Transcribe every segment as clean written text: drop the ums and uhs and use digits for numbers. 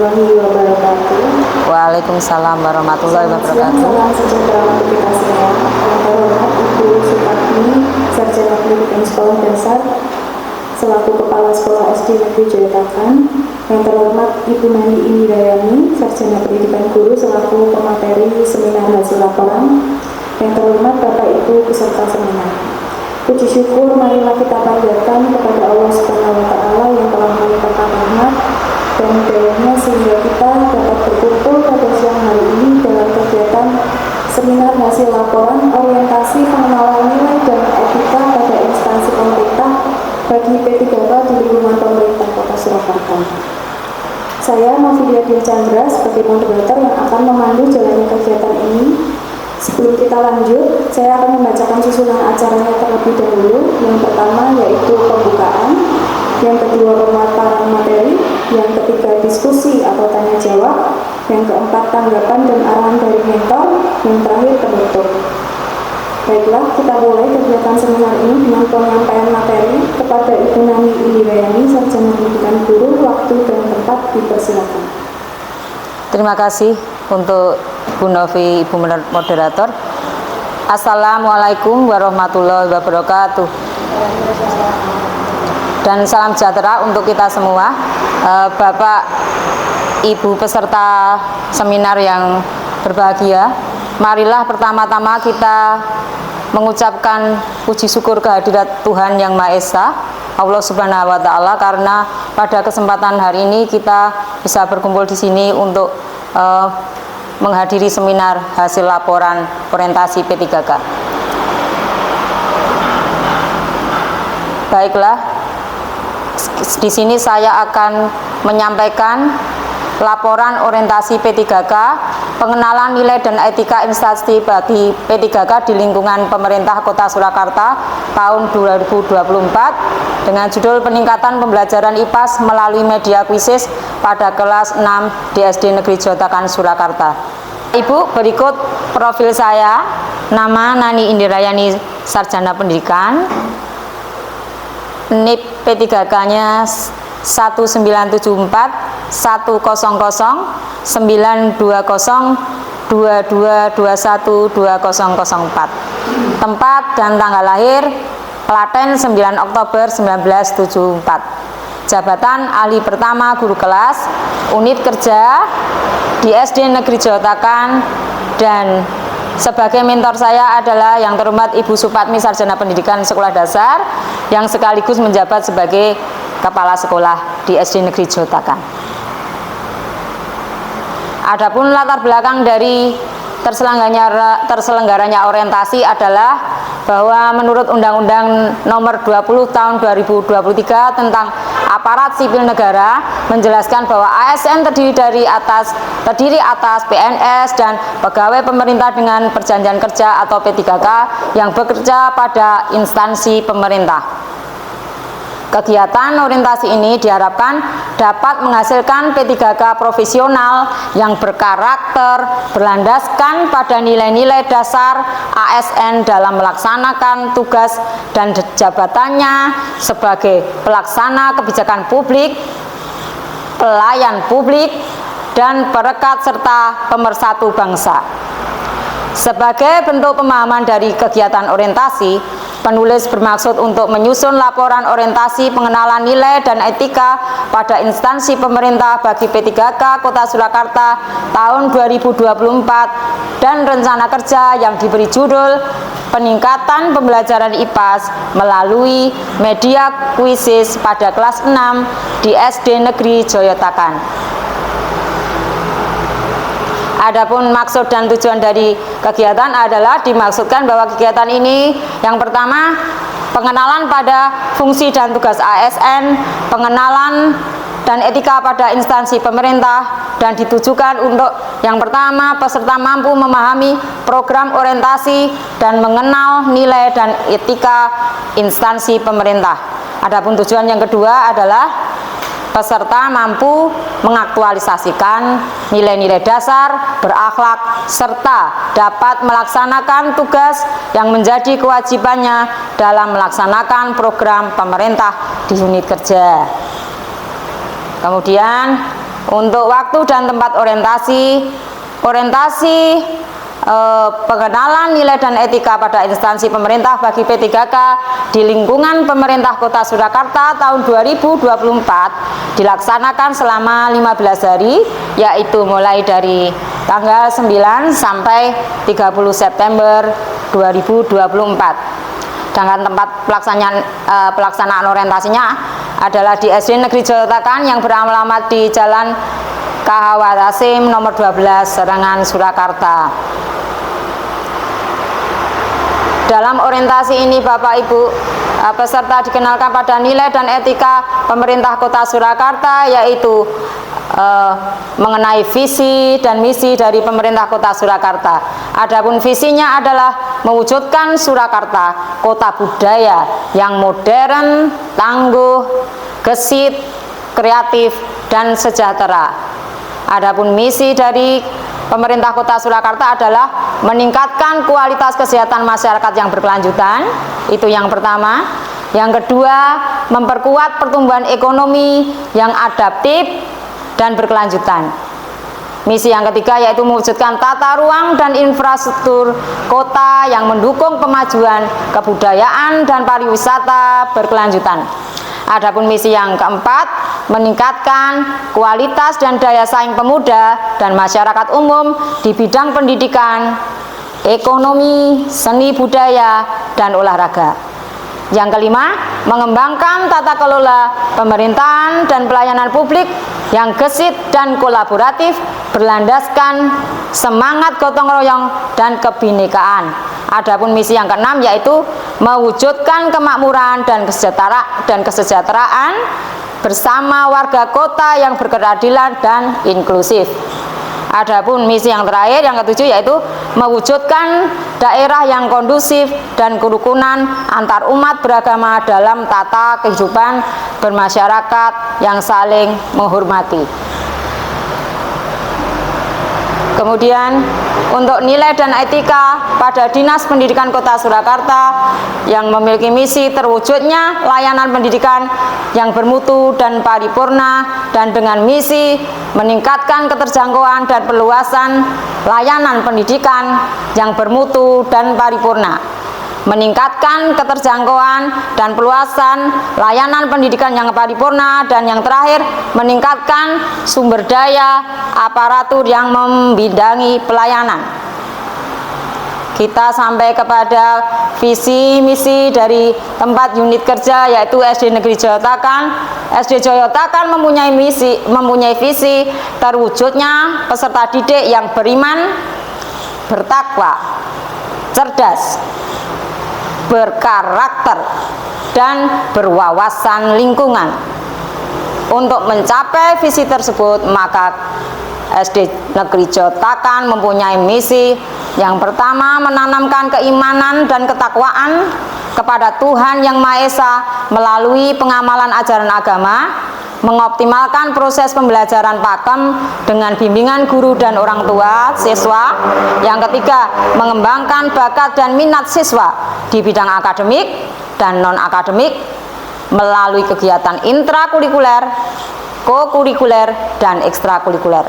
warahmatullahi wabarakatuh. Waalaikumsalam warahmatullahi wabarakatuh. Salam sejahtera untuk kita semua. Yang terhormat Ibu Supatmi, Sarjana Pendidikan Sekolah Dasar, selaku Kepala Sekolah SD Negeri Joyotakan. Yang terhormat Ibu Nani Indirayani, Sarjana Pendidikan Guru, selaku pemateri seminar hasil laporan. Yang terhormat Bapak Ibu peserta seminar. Puji syukur marilah kita panjatkan kepada Allah Subhanahu wa Ta'ala yang telah melimpahkan rahmat dan hidayahnya sehingga kita dapat berkumpul pada siang hari ini dalam kegiatan seminar hasil laporan orientasi pengenalan nilai dan etika pada instansi pemerintah bagi P3K di lingkungan pemerintah Kota Surakarta. Saya Novidia Diah Chandra sebagai moderator yang akan memandu jalannya kegiatan ini. Sebelum kita lanjut, saya akan membacakan susunan acaranya terlebih dahulu. Yang pertama yaitu pembukaan, yang kedua pemaparan materi, yang ketiga diskusi atau tanya jawab, yang keempat tanggapan dan arahan dari mentor, yang terakhir penutup. Baiklah, kita mulai kegiatan seminar ini dengan penyampaian materi kepada Ibu Nani Indirayani, Sarjana Pendidikan Guru. Waktu dan tempat dipersilakan. Terima kasih untuk Bu Novi, Ibu Moderator. Assalamualaikum warahmatullahi wabarakatuh. Dan salam sejahtera untuk kita semua. Bapak, Ibu peserta seminar yang berbahagia, marilah pertama-tama kita mengucapkan puji syukur kehadirat Tuhan Yang Maha Esa, Allah Subhanahu wa Ta'ala, karena pada kesempatan hari ini kita bisa berkumpul di sini untuk menghadiri seminar hasil laporan orientasi P3K. Baiklah, di sini saya akan menyampaikan laporan orientasi P3K, pengenalan nilai dan etika instansi bagi P3K di lingkungan pemerintah Kota Surakarta tahun 2024 dengan judul peningkatan pembelajaran IPAS melalui media kuisis pada kelas 6 di SD Negeri Joyotakan Surakarta. Ibu, berikut profil saya. Nama Nani Indirayani, Sarjana Pendidikan. NIP P3K-nya 1974 100 920 2221 2004. Tempat dan tanggal lahir Klaten 9 Oktober 1974. Jabatan ahli pertama guru kelas, unit kerja di SD Negeri Joyotakan, dan sebagai mentor saya adalah yang terhormat Ibu Supatmi, Sarjana Pendidikan Sekolah Dasar, yang sekaligus menjabat sebagai Kepala Sekolah di SD Negeri Joyotakan. Adapun latar belakang dari terselenggaranya orientasi adalah bahwa menurut Undang-Undang Nomor 20 Tahun 2023 tentang Aparat Sipil Negara menjelaskan bahwa ASN terdiri atas PNS dan pegawai pemerintah dengan perjanjian kerja atau P3K yang bekerja pada instansi pemerintah. Kegiatan orientasi ini diharapkan dapat menghasilkan P3K profesional yang berkarakter, berlandaskan pada nilai-nilai dasar ASN dalam melaksanakan tugas dan jabatannya sebagai pelaksana kebijakan publik, pelayan publik, dan perekat serta pemersatu bangsa. Sebagai bentuk pemahaman dari kegiatan orientasi, penulis bermaksud untuk menyusun laporan orientasi pengenalan nilai dan etika pada instansi pemerintah bagi P3K Kota Surakarta tahun 2024 dan rencana kerja yang diberi judul peningkatan pembelajaran IPAS melalui media kuisis pada kelas 6 di SD Negeri Joyotakan. Adapun maksud dan tujuan dari kegiatan adalah dimaksudkan bahwa kegiatan ini yang pertama pengenalan pada fungsi dan tugas ASN, pengenalan dan etika pada instansi pemerintah, dan ditujukan untuk yang pertama peserta mampu memahami program orientasi dan mengenal nilai dan etika instansi pemerintah. Adapun tujuan yang kedua adalah peserta mampu mengaktualisasikan nilai-nilai dasar, berakhlak, serta dapat melaksanakan tugas yang menjadi kewajibannya dalam melaksanakan program pemerintah di unit kerja. Kemudian Untuk waktu dan tempat orientasi pengenalan nilai dan etika pada instansi pemerintah bagi P3K di lingkungan pemerintah Kota Surakarta tahun 2024 dilaksanakan selama 15 hari, yaitu mulai dari tanggal 9 sampai 30 September 2024. Sedangkan tempat pelaksanaan orientasinya adalah di SD Negeri Joyotakan yang beralamat di Jalan KH Warasim nomor 12 Serangan, Surakarta. Dalam orientasi ini Bapak Ibu, peserta dikenalkan pada nilai dan etika pemerintah Kota Surakarta, yaitu mengenai visi dan misi dari pemerintah Kota Surakarta. Adapun visinya adalah mewujudkan Surakarta kota budaya yang modern, tangguh, gesit, kreatif, dan sejahtera. Adapun misi dari pemerintah Kota Surakarta adalah meningkatkan kualitas kesehatan masyarakat yang berkelanjutan. Itu yang pertama. Yang kedua, memperkuat pertumbuhan ekonomi yang adaptif dan berkelanjutan. Misi yang ketiga yaitu mewujudkan tata ruang dan infrastruktur kota yang mendukung kemajuan kebudayaan dan pariwisata berkelanjutan. Adapun misi yang keempat, meningkatkan kualitas dan daya saing pemuda dan masyarakat umum di bidang pendidikan, ekonomi, seni budaya, dan olahraga. Yang kelima, mengembangkan tata kelola pemerintahan dan pelayanan publik yang gesit dan kolaboratif, berlandaskan semangat gotong royong dan kebinekaan. Adapun misi yang keenam yaitu mewujudkan kemakmuran dan kesejahteraan bersama warga kota yang berkeadilan dan inklusif. Adapun misi yang terakhir, yang ketujuh, yaitu mewujudkan daerah yang kondusif dan kerukunan antar umat beragama dalam tata kehidupan bermasyarakat yang saling menghormati. Kemudian untuk nilai dan etika pada Dinas Pendidikan Kota Surakarta yang memiliki misi terwujudnya layanan pendidikan yang bermutu dan paripurna, dan dengan misi meningkatkan keterjangkauan dan perluasan layanan pendidikan yang bermutu dan paripurna, meningkatkan keterjangkauan dan perluasan layanan pendidikan yang paripurna, dan yang terakhir meningkatkan sumber daya aparatur yang membidangi pelayanan. Kita sampai kepada visi misi dari tempat unit kerja, yaitu SD Negeri Joyotakan. SD Joyotakan mempunyai visi terwujudnya peserta didik yang beriman, bertakwa, cerdas, berkarakter, dan berwawasan lingkungan. Untuk mencapai visi tersebut, maka SD Negeri Joyotakan mempunyai misi yang pertama, menanamkan keimanan dan ketakwaan kepada Tuhan Yang Maha Esa melalui pengamalan ajaran agama, mengoptimalkan proses pembelajaran pakem dengan bimbingan guru dan orang tua siswa. Yang ketiga, mengembangkan bakat dan minat siswa di bidang akademik dan non-akademik melalui kegiatan intrakurikuler, kokurikuler, dan ekstrakurikuler.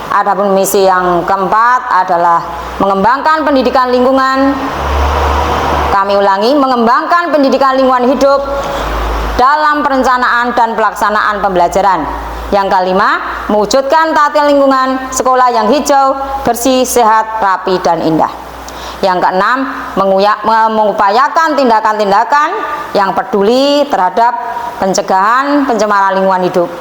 Adapun misi yang keempat adalah mengembangkan pendidikan lingkungan. Kami ulangi, mengembangkan pendidikan lingkungan hidup dalam perencanaan dan pelaksanaan pembelajaran. Yang kelima, mewujudkan tata lingkungan sekolah yang hijau, bersih, sehat, rapi, dan indah. Yang keenam, mengupayakan tindakan-tindakan yang peduli terhadap pencegahan pencemaran lingkungan hidup.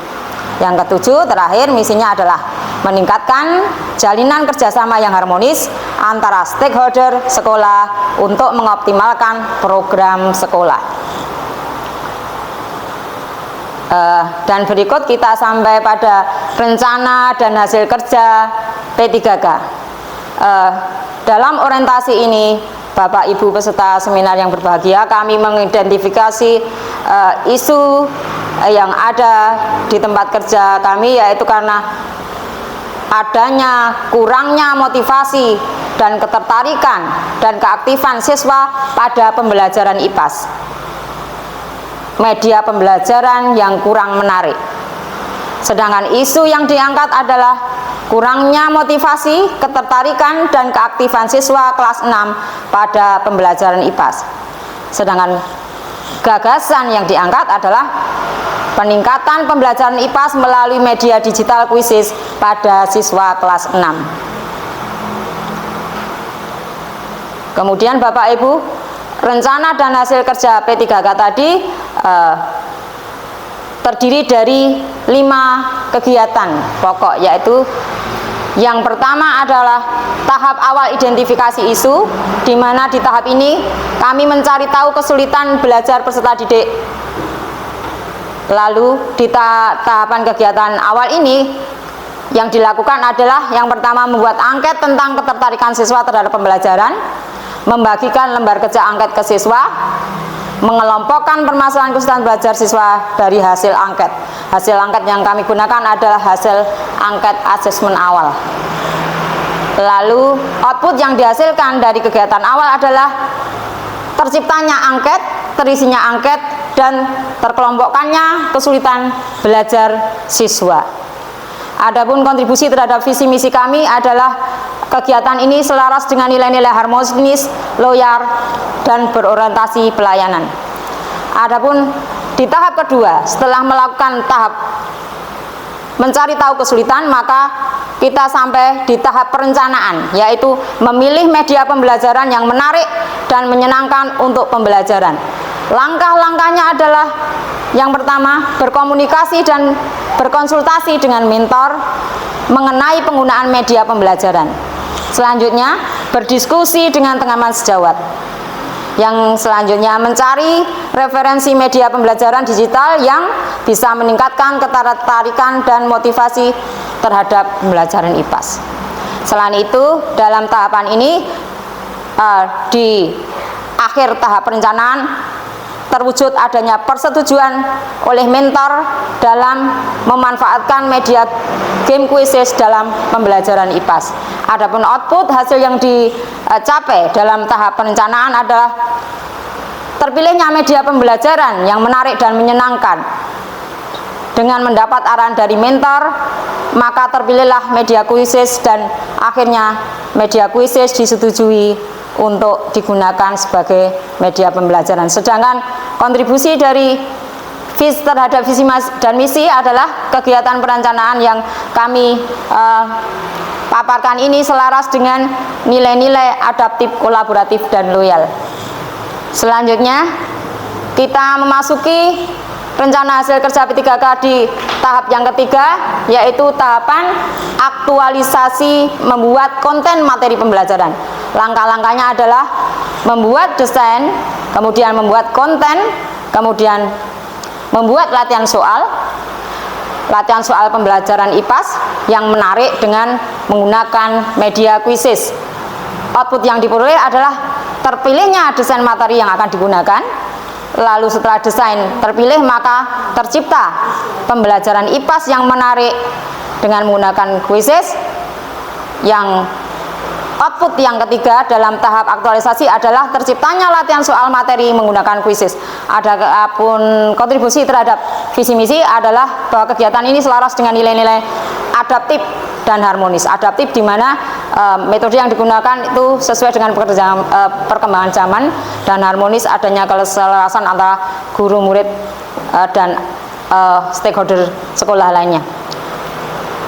Yang ketujuh, terakhir, misinya adalah meningkatkan jalinan kerjasama yang harmonis antara stakeholder sekolah untuk mengoptimalkan program sekolah. Dan berikut kita sampai pada rencana dan hasil kerja P3K. Dalam orientasi ini, Bapak Ibu peserta seminar yang berbahagia, kami mengidentifikasi isu yang ada di tempat kerja kami, yaitu karena adanya kurangnya motivasi dan ketertarikan dan keaktifan siswa pada pembelajaran IPAS, media pembelajaran yang kurang menarik. Sedangkan isu yang diangkat adalah kurangnya motivasi, ketertarikan, dan keaktifan siswa kelas 6 pada pembelajaran IPAS. Sedangkan gagasan yang diangkat adalah peningkatan pembelajaran IPAS melalui media digital kuisis pada siswa kelas 6. Kemudian Bapak Ibu, rencana dan hasil kerja P3K tadi terdiri dari 5 kegiatan pokok, yaitu yang pertama adalah tahap awal identifikasi isu, di mana di tahap ini kami mencari tahu kesulitan belajar peserta didik. Lalu di tahapan kegiatan awal ini yang dilakukan adalah yang pertama membuat angket tentang ketertarikan siswa terhadap pembelajaran, membagikan lembar kerja angket ke siswa, mengelompokkan permasalahan kesulitan belajar siswa dari hasil angket. Hasil angket yang kami gunakan adalah hasil angket asesmen awal. Lalu output yang dihasilkan dari kegiatan awal adalah terciptanya angket, terisinya angket, dan terkelompokkannya kesulitan belajar siswa. Adapun kontribusi terhadap visi misi kami adalah kegiatan ini selaras dengan nilai-nilai harmonis, loyal, dan berorientasi pelayanan. Adapun di tahap kedua, setelah melakukan tahap mencari tahu kesulitan, maka kita sampai di tahap perencanaan, yaitu memilih media pembelajaran yang menarik dan menyenangkan untuk pembelajaran. Langkah-langkahnya adalah yang pertama, berkomunikasi dan berkonsultasi dengan mentor mengenai penggunaan media pembelajaran. Selanjutnya, berdiskusi dengan teman sejawat. Yang selanjutnya, mencari referensi media pembelajaran digital yang bisa meningkatkan ketertarikan dan motivasi terhadap pembelajaran IPAS. Selain itu, dalam tahapan ini di akhir tahap perencanaan terwujud adanya persetujuan oleh mentor dalam memanfaatkan media game quizzes dalam pembelajaran IPAS. Adapun output hasil yang dicapai dalam tahap perencanaan adalah terpilihnya media pembelajaran yang menarik dan menyenangkan. Dengan mendapat arahan dari mentor, maka terpilihlah media quizzes dan akhirnya media quizzes disetujui untuk digunakan sebagai media pembelajaran. Sedangkan kontribusi dari terhadap visi dan misi adalah kegiatan perencanaan yang kami paparkan ini selaras dengan nilai-nilai adaptif, kolaboratif, dan loyal. Selanjutnya kita memasuki rencana hasil kerja P3K di tahap yang ketiga, yaitu tahapan aktualisasi membuat konten materi pembelajaran. Langkah-langkahnya adalah membuat desain, kemudian membuat konten, kemudian membuat latihan soal pembelajaran IPAS yang menarik dengan menggunakan media quizzes. Output yang diperoleh adalah terpilihnya desain materi yang akan digunakan. Lalu setelah desain terpilih, maka tercipta pembelajaran IPAS yang menarik dengan menggunakan quizzes. Yang output yang ketiga dalam tahap aktualisasi adalah terciptanya latihan soal materi menggunakan quizzes. Adapun kontribusi terhadap visi misi adalah bahwa kegiatan ini selaras dengan nilai-nilai adaptif dan harmonis. Adaptif di mana metode yang digunakan itu sesuai dengan perkembangan zaman, dan harmonis adanya keselarasan antara guru, murid, dan stakeholder sekolah lainnya.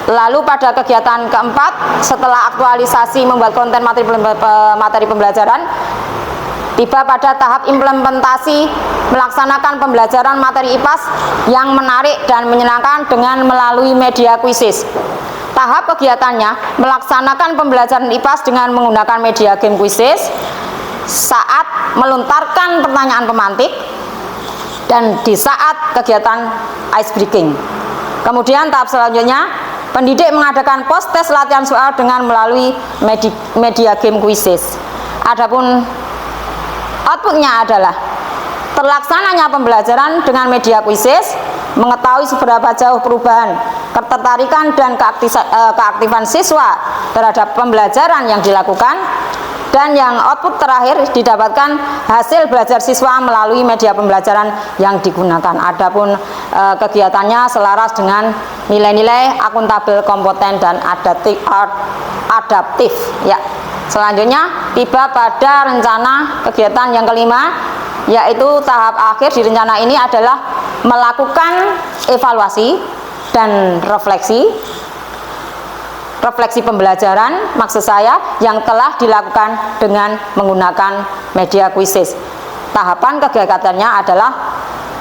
Lalu pada kegiatan keempat, setelah aktualisasi membuat konten materi pembelajaran, tiba pada tahap implementasi melaksanakan pembelajaran materi IPAS yang menarik dan menyenangkan dengan melalui media quizzes. Tahap kegiatannya melaksanakan pembelajaran IPAS dengan menggunakan media game quizzes saat melontarkan pertanyaan pemantik dan di saat kegiatan ice breaking. Kemudian tahap selanjutnya, pendidik mengadakan post tes latihan soal dengan melalui media game quizzes. Adapun outputnya adalah terlaksananya pembelajaran dengan media quizzes, mengetahui seberapa jauh perubahan ketertarikan dan keaktifan siswa terhadap pembelajaran yang dilakukan, Dan yang output terakhir didapatkan hasil belajar siswa melalui media pembelajaran yang digunakan. Adapun kegiatannya selaras dengan nilai-nilai akuntabel, kompeten, dan adaptif. Ya. Selanjutnya tiba pada rencana kegiatan yang kelima, yaitu tahap akhir di rencana ini adalah melakukan evaluasi dan refleksi pembelajaran, maksud saya, yang telah dilakukan dengan menggunakan media kuisis. Tahapan kegiatannya adalah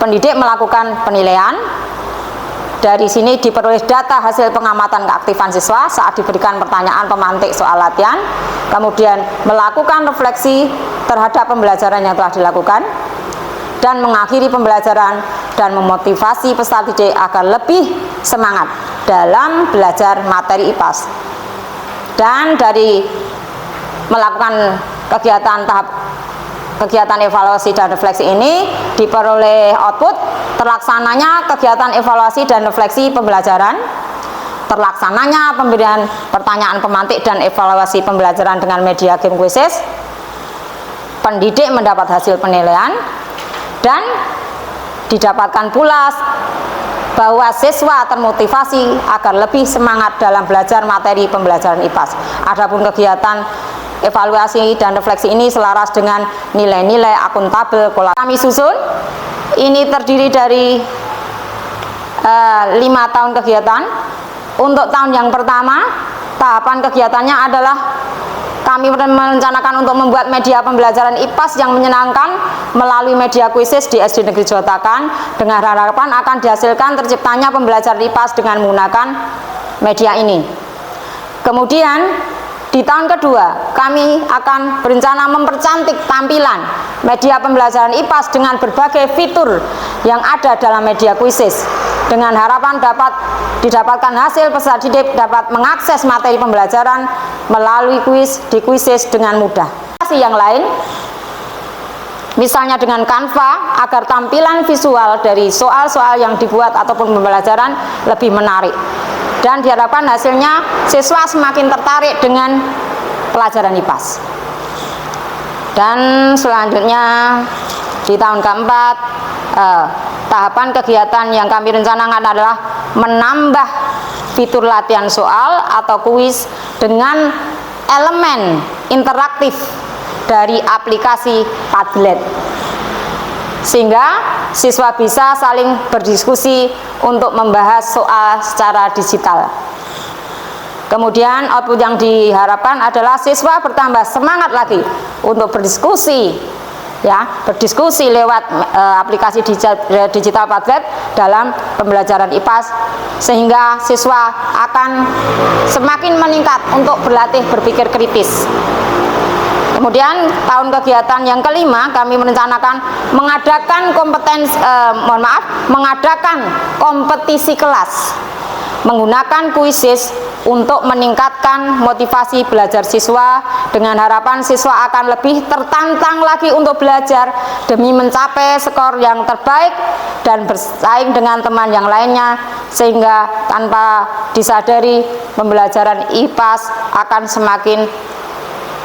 pendidik melakukan penilaian. Dari sini diperoleh data hasil pengamatan keaktifan siswa saat diberikan pertanyaan pemantik soal latihan, kemudian melakukan refleksi terhadap pembelajaran yang telah dilakukan, dan mengakhiri pembelajaran dan memotivasi peserta didik agar lebih semangat dalam belajar materi IPAS. Dan dari melakukan kegiatan evaluasi dan refleksi ini diperoleh output terlaksananya kegiatan evaluasi dan refleksi pembelajaran, terlaksananya pemberian pertanyaan pemantik dan evaluasi pembelajaran dengan media game quizzes, pendidik mendapat hasil penilaian, dan didapatkan pula bahwa siswa termotivasi agar lebih semangat dalam belajar materi pembelajaran IPAS. Adapun kegiatan evaluasi dan refleksi ini selaras dengan nilai-nilai akuntabel kami susun. Ini terdiri dari 5 tahun kegiatan. Untuk tahun yang pertama, tahapan kegiatannya adalah kami merencanakan untuk membuat media pembelajaran IPAS yang menyenangkan melalui media kuisis di SD Negeri Jotakan, dengan harapan akan dihasilkan terciptanya pembelajaran IPAS dengan menggunakan media ini. Kemudian di tahun kedua, kami akan berencana mempercantik tampilan media pembelajaran IPAS dengan berbagai fitur yang ada dalam media kuisis, dengan harapan dapat didapatkan hasil peserta didik dapat mengakses materi pembelajaran melalui kuis di kuisis dengan mudah. Yang lain, misalnya dengan Canva, agar tampilan visual dari soal-soal yang dibuat ataupun pembelajaran lebih menarik, dan diharapkan hasilnya siswa semakin tertarik dengan pelajaran IPAS. Dan selanjutnya di tahun keempat, tahapan kegiatan yang kami rencanakan adalah menambah fitur latihan soal atau kuis dengan elemen interaktif dari aplikasi Padlet, sehingga siswa bisa saling berdiskusi untuk membahas soal secara digital. Kemudian output yang diharapkan adalah siswa bertambah semangat lagi untuk berdiskusi, ya, berdiskusi lewat aplikasi digital Padlet dalam pembelajaran IPAS, sehingga siswa akan semakin meningkat untuk berlatih berpikir kritis. Kemudian tahun kegiatan yang kelima, kami merencanakan mengadakan kompetisi kelas menggunakan kuisis untuk meningkatkan motivasi belajar siswa, dengan harapan siswa akan lebih tertantang lagi untuk belajar demi mencapai skor yang terbaik dan bersaing dengan teman yang lainnya, sehingga tanpa disadari pembelajaran IPAS akan semakin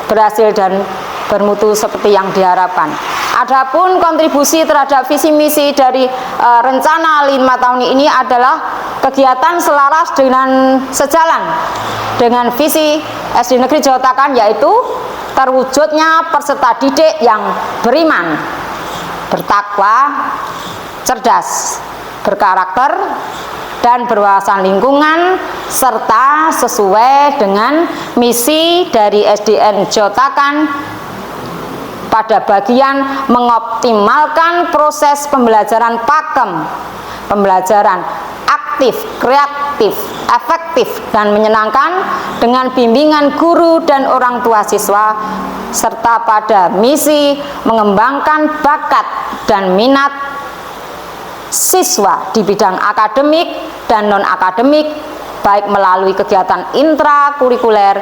berhasil dan bermutu seperti yang diharapkan. Adapun kontribusi terhadap visi misi dari rencana 5 tahun ini adalah kegiatan selaras dengan sejalan dengan visi SD Negeri Jotakan, yaitu terwujudnya peserta didik yang beriman, bertakwa, cerdas, berkarakter, dan berwawasan lingkungan, serta sesuai dengan misi dari SDN Jotakan pada bagian mengoptimalkan proses pembelajaran pakem, pembelajaran aktif, kreatif, efektif, dan menyenangkan dengan bimbingan guru dan orang tua siswa, serta pada misi mengembangkan bakat dan minat siswa di bidang akademik dan non-akademik, baik melalui kegiatan intrakurikuler,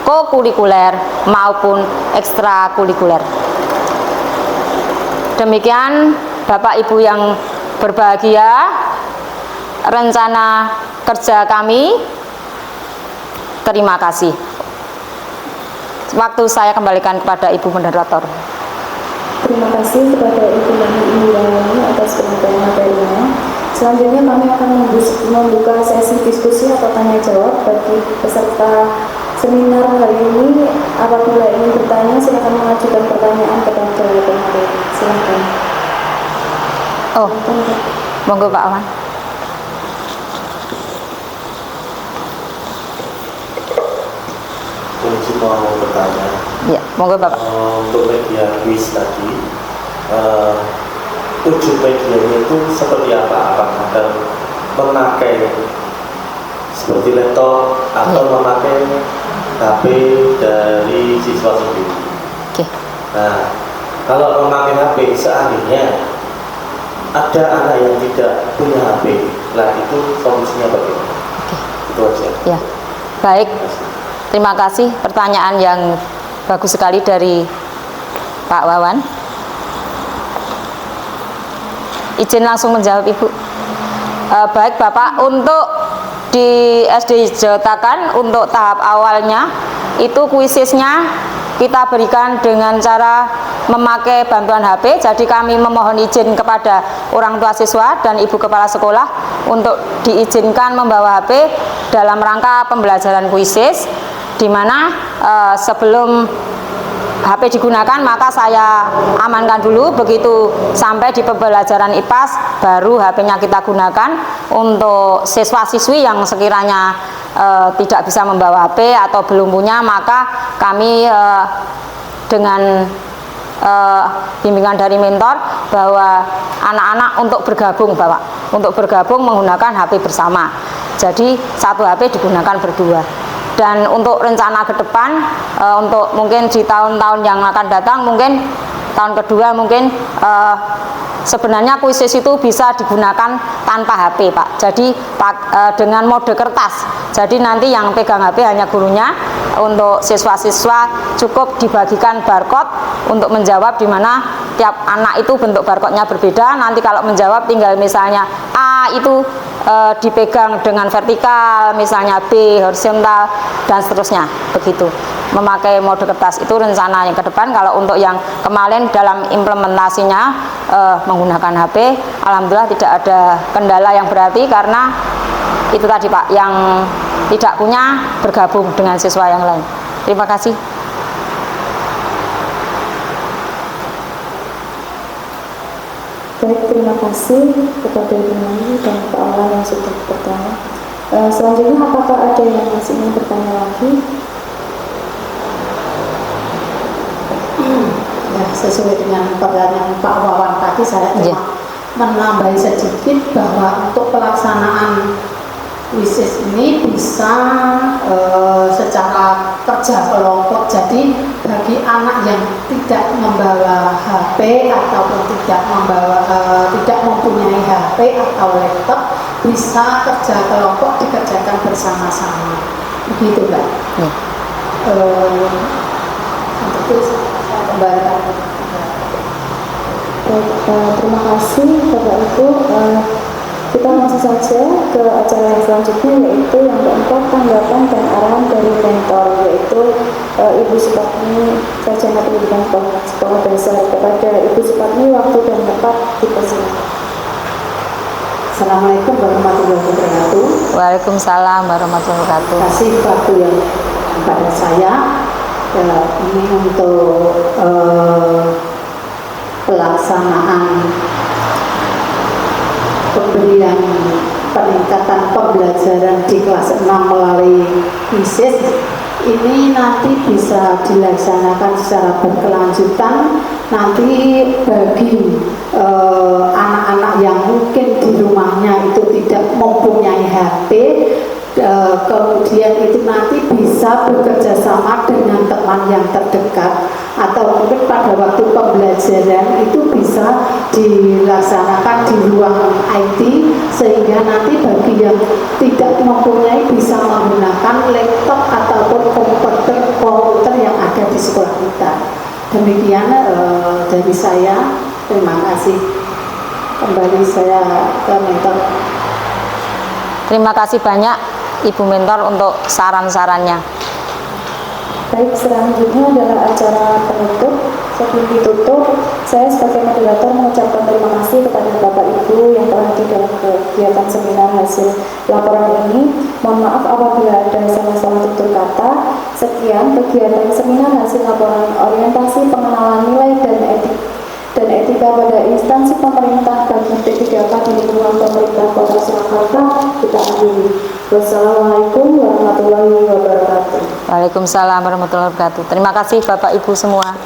kokurikuler, maupun ekstrakurikuler. Demikian Bapak Ibu yang berbahagia, rencana kerja kami. Terima kasih. waktu saya kembalikan kepada Ibu Moderator. Terima kasih kepada Ibu Indriani atas penyampaian materinya. Selanjutnya kami akan membuka sesi diskusi atau tanya jawab bagi peserta seminar hari ini. Apabila ingin bertanya, silakan mengajukan pertanyaan kepada pemateri. Silakan. Oh, monggo Pak Awan. Mungkin mau bertanya. Ya, monggo Bapak. Untuk media kuis tadi, tujuh medianya itu seperti apa? Apakah akan memakai seperti laptop atau memakai HP dari siswa sendiri? Oke. Nah, kalau memakai HP seandainya ada anak yang tidak punya HP, nah itu solusinya bagaimana? Oke. Itu aja. Ya, baik. Terima kasih pertanyaan yang bagus sekali dari Pak Wawan. Izin langsung menjawab Ibu. Baik Bapak, untuk di SD Jotakan untuk tahap awalnya itu kuisisnya kita berikan dengan cara memakai bantuan HP. Jadi kami memohon izin kepada orang tua siswa dan ibu kepala sekolah untuk diizinkan membawa HP dalam rangka pembelajaran kuisis, di mana sebelum HP digunakan maka saya amankan dulu, begitu sampai di pembelajaran IPAS baru HP-nya kita gunakan. Untuk siswa-siswi yang sekiranya tidak bisa membawa HP atau belum punya, maka kami dengan bimbingan dari mentor bahwa anak-anak untuk bergabung Bapak, untuk bergabung menggunakan HP bersama. Jadi satu HP digunakan berdua. Dan untuk rencana ke depan, untuk mungkin di tahun-tahun yang akan datang, mungkin tahun kedua mungkin sebenarnya kuisis itu bisa digunakan tanpa HP Pak. Jadi dengan mode kertas. Jadi nanti yang pegang HP hanya gurunya. Untuk siswa-siswa cukup dibagikan barcode untuk menjawab, di mana tiap anak itu bentuk barcode-nya berbeda. Nanti kalau menjawab tinggal misalnya A itu dipegang dengan vertikal, misalnya B horizontal, dan seterusnya begitu. Memakai mode kertas itu rencana yang ke depan. Kalau untuk yang kemarin dalam implementasinya menggunakan HP, alhamdulillah tidak ada kendala yang berarti, karena itu tadi Pak, yang tidak punya bergabung dengan siswa yang lain. Terima kasih. Baik, terima kasih kepada Ibu Nani dan Pak Awan yang sudah bertanya. Selanjutnya apakah ada yang masih ingin bertanya lagi? Ya, sesuai dengan pertanyaan Pak Wawan tadi, saya cuma menambahi sedikit bahwa untuk pelaksanaan kuisis ini bisa secara kerja kelompok. Jadi bagi anak yang tidak membawa HP ataupun tidak mempunyai HP atau laptop, bisa kerja kelompok dikerjakan bersama-sama. Begitu Mbak. Untuk itu saya kembalikan. Baik, terima kasih Bapak Ibu. Kita langsung saja ke acara yang selanjutnya, yaitu yang keempat, tanggapan dan arahan dari mentor, yaitu Ibu Supatmi, Sarjana Pendidikan Sekolah Dasar. Kepada Ibu Supatmi, waktu dan tempat dipersilakan. Assalamualaikum warahmatullahi wabarakatuh. Waalaikumsalam warahmatullahi wabarakatuh. Terima kasih waktu yang pada saya. Ini untuk pelaksanaan pemberian peningkatan pembelajaran di kelas 6 melalui kuisis ini nanti bisa dilaksanakan secara berkelanjutan. Nanti bagi anak-anak yang mungkin di rumahnya itu tidak mempunyai HP, kemudian itu nanti bisa bekerja sama dengan teman yang terdekat, atau mungkin pada waktu pembelajaran itu bisa dilaksanakan di ruang IT, sehingga nanti bagi yang tidak mempunyai bisa menggunakan laptop ataupun komputer yang ada di sekolah kita. Demikian dari saya, terima kasih. Kembali saya ke mentor. Terima kasih banyak Ibu Mentor untuk saran-sarannya. Baik, selanjutnya adalah acara penutup. Sebelum ditutup, saya sebagai moderator mengucapkan terima kasih kepada Bapak Ibu yang telah hadir dalam kegiatan seminar hasil laporan ini. Mohon maaf apabila ada salah-salah tutur kata. Sekian kegiatan seminar hasil laporan orientasi pengenalan nilai dan etika pada instansi pemerintah bagi P3K di lingkungan pemerintah Kota Surakarta kita akhiri. Wassalamualaikum warahmatullahi wabarakatuh. Waalaikumsalam warahmatullahi wabarakatuh. Terima kasih Bapak Ibu semua.